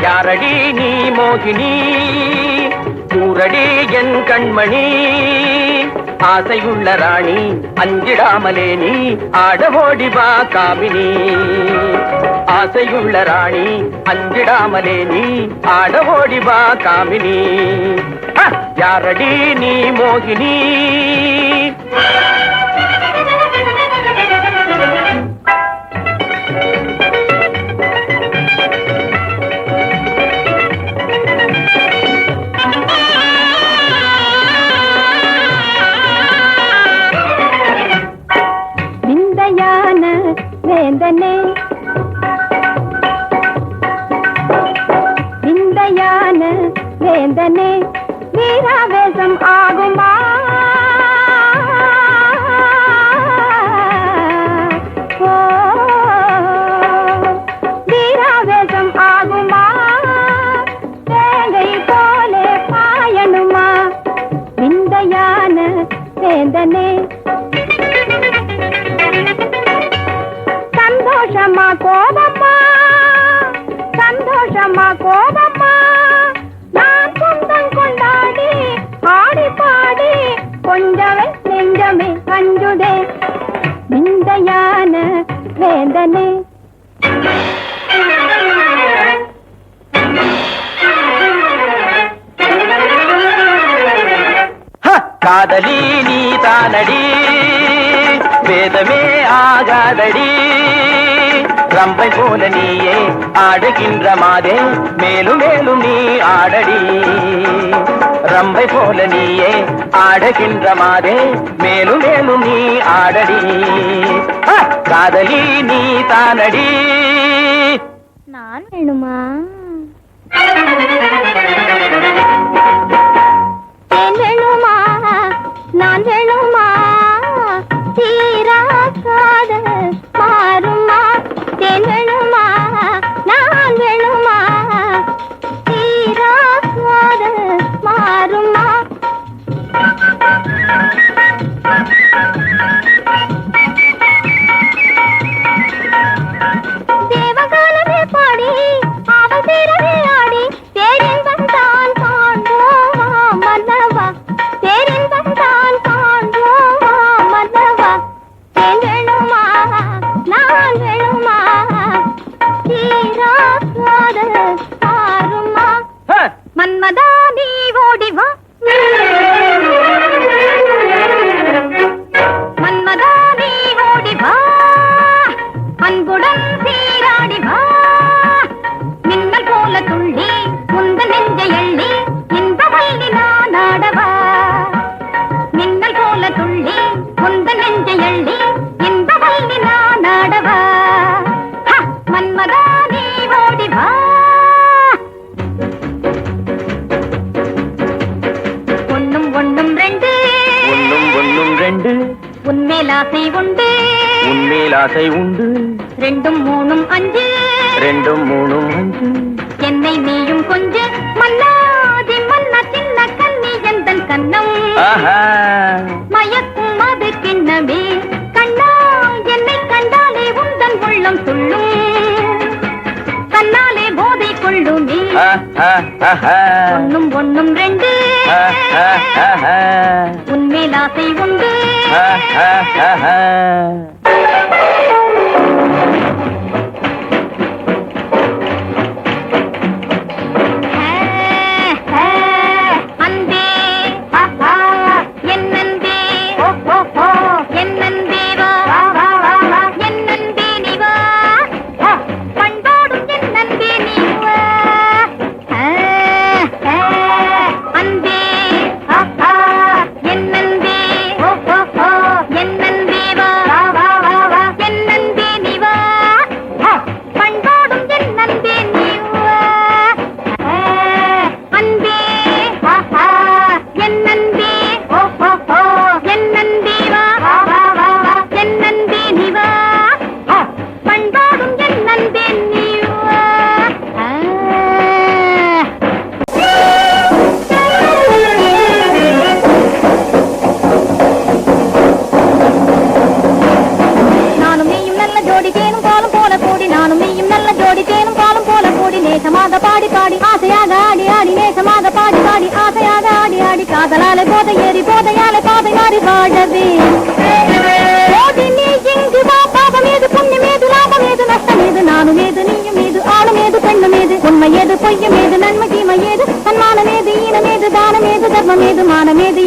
யாரடி நீ மோகினி, கூரடி என் கண்மணி, ஆசையுள்ள ராணி அஞ்சிடாமலே நீ ஆடவோடி வா காமினி. ஆசையுள்ள ராணி அஞ்சிடாமலே நீ ஆடவோடி வா காமினி. யாரடி நீ மோகினி. வேந்தனே விந்தையான வேந்தனே வீராவேசம் ஆகுமா? வீராவேசம் ஆகுமா? தேங்கை போலே பாயணுமா? விந்தையான வேந்தனே சந்தோஷமா கோபமா, சந்தோஷமா கோபமா, நான் சொந்தம் கொண்டாடி ஆடி பாடி கொஞ்சமே நெஞ்சமே அஞ்சுதே. விந்தையான வேந்தனே காதலி நீ தானடி, வேதமே ஆகாதடி, ரம்பை போல நீயே ஆடுகின்ற மாதே மேலும் மேலும் நீ ஆடடி. ரம்பை போல நீயே ஆடுகின்ற மாதே மேலும் மேலும் நீ ஆடடி. காதலி நீ தானடி. நான் வேணுமா? வேணுமா? நான் வேணுமா? தீரா காதல் மாறுமா? வேணுமா? நான் வேணுமா? தீரா காதல் மாறுமா? தேவகாலமே பாடி அவள் பேரவே ஆடி பேரின்பம் தான் காண்போமா மன்னவா, பேரின்பம் தான் காண்போமா மன்னவா. வேணுமா? நான் வேணுமா? தீரா காதல் மாறுமா? மன்மதா நீ ஓடி வா, மன்மதா நீ ஓடி வா, அன்புடன் சீராடி வா. மின்னல் போல துள்ளி முந்த நெஞ்சை எள்ளி இந்த வள்ளி நான் ஆடவா. மின்னல் போல துள்ளி முந்த நெஞ்சை எள்ளி இந்த வள்ளி நான் ஆடவா. மன்மதா நீ ஓடி வா. ஒன்னும் ஒன்னும் ரெண்டு, ஒன்னும் ஒன்னும் ரெண்டு, உன்மேல் ஆசை உண்டு, உன்மேல் ஆசை உண்டு, ரெண்டும் மூணும் அஞ்சு, ரெண்டும் மூணும் அஞ்சு, என்னை நீயும் கொஞ்ச மன்னாதி மன்னா சின்ன கண்ணி எந்தன் கண்ணம் மயக்கும் அது கிண்ணமே கண்ணா. என்னை கண்டாலே உந்தன் உள்ளம் துள்ளும், கண்ணாலே போதை கொள்ளுமே. ஒன்னும் ஒன்னும் ரெண்டு, உன்மேல் ஆசை உண்டு. காதலாலே போதை ஏறி போதையாலே பாதை மாறி வாழவே போதி நீ இங்கு வா பாவம் ஏது புண்ணியம் ஏது லாபம் ஏது நஷ்டம் ஏது நானும் ஏது நீயும் ஏது ஆளும் ஏது பெண்ணும் ஏது உண்மை ஏது பொய்யும் ஏது நன்மை தீமை ஏது தன்மானம் ஏது ஈனம் ஏது தானம் ஏது தர்மம் ஏது மானம் ஏது